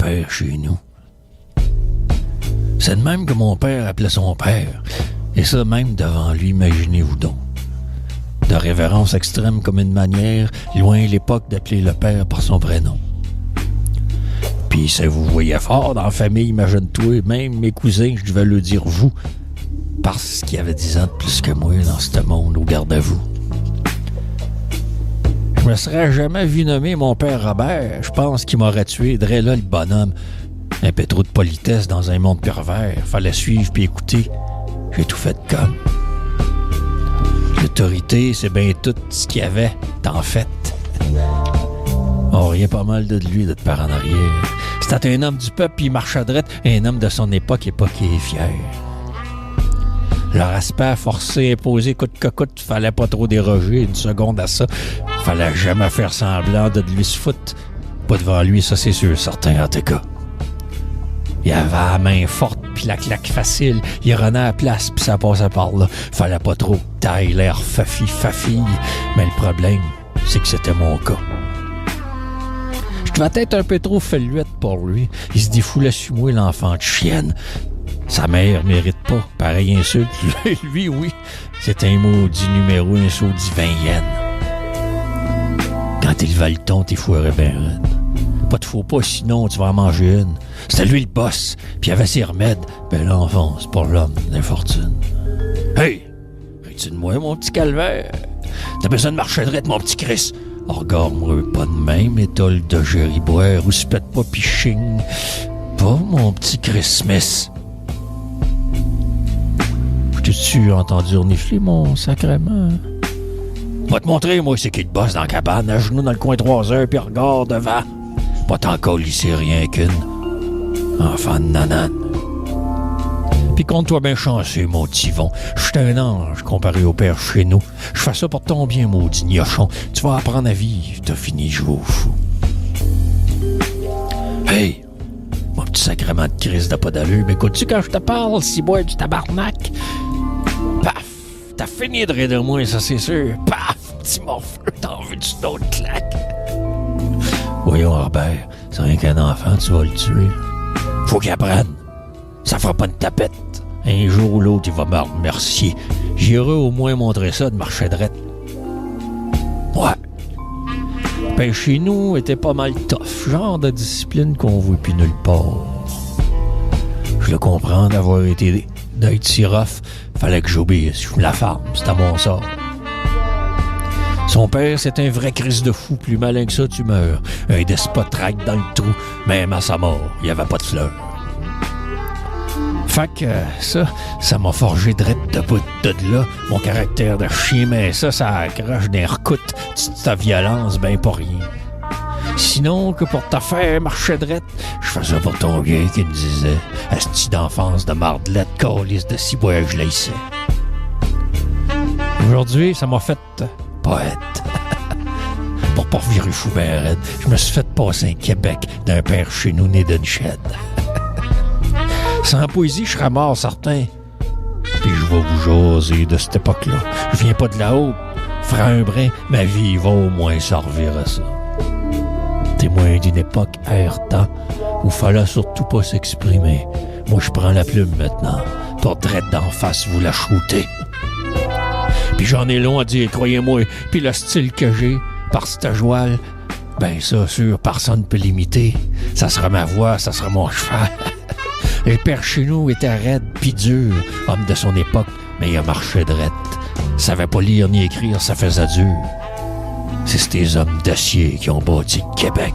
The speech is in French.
père chez nous. C'est de même que mon père appelait son père. Et ça même devant lui, imaginez-vous donc. De révérence extrême comme une manière, loin l'époque d'appeler le père par son prénom. Puis ça vous voyait fort dans la famille, imagine-toi, même mes cousins, je devais le dire vous, parce qu'il avait 10 ans de plus que moi dans ce monde, au garde à vous. Je me serais jamais vu nommer mon père Robert. Je pense qu'il m'aurait tué, drais là le bonhomme. Un peu trop de politesse dans un monde pervers. Fallait suivre puis écouter. J'ai tout fait comme. L'autorité, c'est bien tout ce qu'il y avait, t'en fait. On riait pas mal de lui, de par en arrière. C'était un homme du peuple, puis il marchait droit, un homme de son époque et fier. Leur aspect forcé, imposé, coûte que coûte, fallait pas trop déroger une seconde à ça. Fallait jamais faire semblant de lui se foutre. Pas devant lui, ça c'est sûr, certain en tout cas. Il avait la main forte, puis la claque facile. Il renait à la place, puis ça passait par là. Fallait pas trop taille l'air fafille. Mais le problème, c'est que c'était mon cas. Je devais être un peu trop feluette pour lui. Il se défoulait sur moi, l'enfant de chienne. Sa mère mérite pas. Pareil insulte. Lui, oui. C'est un maudit numéro, un saudit 20 yens. Quand il va le ton, t'es foiré ben raide. Pas de faux pas, sinon tu vas en manger une. C'était lui le boss, puis il avait ses remèdes. Ben l'enfant, c'est pour l'homme d'infortune. Hey! Ris-tu de moi, mon petit calvaire? T'as besoin de marcher droit, mon petit Chris. Regarde-moi pas de même, étole de gériboire, ou se pète pas piching. Pas mon petit Chris Smith. T'es-tu entendu renifler, mon sacrement? Va te montrer, moi, c'est qui le boss dans la cabane, à genoux dans le coin 3 heures, puis regarde devant. Pas tant ici rien qu'une. Enfant de nanane. Puis compte-toi bien chanceux, mon Tivon. Je suis un ange comparé au père chez nous. Je fais ça pour ton bien, maudit gnochon. Tu vas apprendre à vivre, t'as fini de jouer au fou. Hey! Mon petit sacrement de crise de pas d'allure. Mais écoutes-tu quand je te parle, si bois du tabarnak? Paf! T'as fini de rire de moi, ça c'est sûr. Paf! Petit morfleux, t'en veux du autre claque? Voyons, Robert, c'est rien qu'un enfant, tu vas le tuer. Faut qu'il apprenne. Ça fera pas une tapette. Un jour ou l'autre, il va me remercier. J'irai au moins montrer ça de marcher droit. Ouais. Ben, chez nous, était pas mal tough. Genre de discipline qu'on voit plus nulle part. Je le comprends d'être si rough. Fallait que j'obéisse. Je me la farme. C'était mon sort. Son père, c'est un vrai crise de fou. Plus malin que ça, tu meurs. Un despote traque dans le trou. Même à sa mort, il n'y avait pas de fleurs. Fait que ça m'a forgé drette de bout de là, mon caractère de chien, mais ça accroche d'un recoute de ta violence, ben pas rien. Sinon, que pour ta faire marcher drette, je fais ça pour ton bien, qui me disait, asti d'enfance de mardelette, calice de ciboire, je laissais. Aujourd'hui, ça m'a fait poète. Pour pas virer fou ben raide, je me suis fait passer un Québec d'un père chez nous né d'une chaîne. Sans poésie, je serais mort, certain. Puis je vais vous jaser de cette époque-là. Je viens pas de là-haut. Ferai un brin, ma vie va au moins servir à ça. Témoin d'une époque air-temps où fallait surtout pas s'exprimer. Moi, je prends la plume maintenant. Pour drette d'en face, vous la shooter. Puis j'en ai long à dire, croyez-moi. Puis le style que j'ai, par cette joie, ben ça, sûr, personne peut l'imiter. Ça sera ma voix, ça sera mon cheval. Le père chez nous était raide pis dur, homme de son époque, mais il a marché drette. Savait pas lire ni écrire, ça faisait dur. C'est ces hommes d'acier qui ont bâti Québec.